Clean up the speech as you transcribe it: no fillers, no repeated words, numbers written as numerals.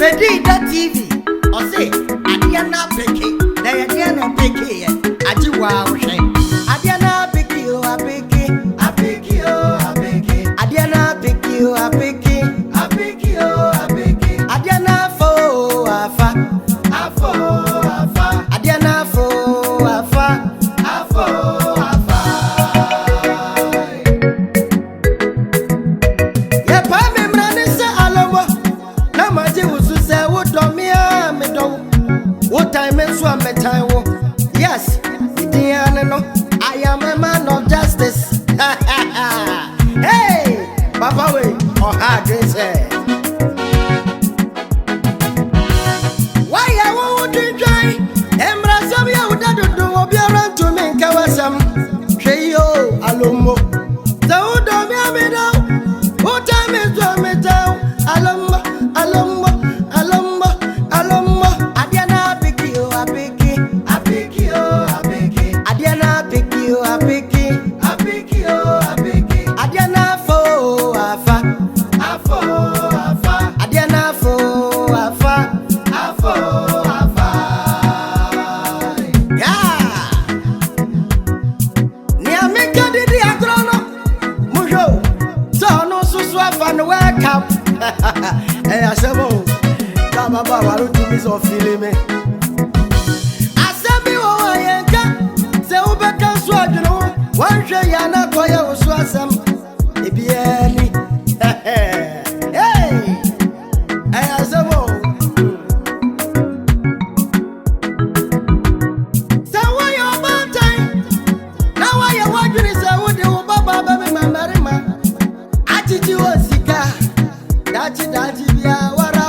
Bediide TV. I say, Adiana Peke, Diana Peke, Ajiwa, Adiana Peke, Adiana Peke, Adiana fo afa, Adiana fo afa. Yeah, pa me mrani se alomo, na maji usu se udomia me do. What time is one me time wo? Yes, Diana no, I am a man of justice. Hey, Papa we, oh hard this hey. Why I won't try? Embrace me, I would not do what you run to me, Kawasam. Sheyo, Alomo. The wood of me, what time is one me down? Alomma. Adiana pick you, Adiana pick you, Adiana fo afa, Adiana fo afa. Yeah. Niamika didi agrono, mujo. So no suswa fan welcome. Hey, Asemo. Baba, why don't you miss or feeling me? Asemi wo yenka, se ubeka swajno, wanje yana koya uswasam. Ebieni. Hey, Asemo. Se wo yo bantai, na wo ye wajuni se wo de wo baba me mamarima. Atiti wo sika, dachi bia wara.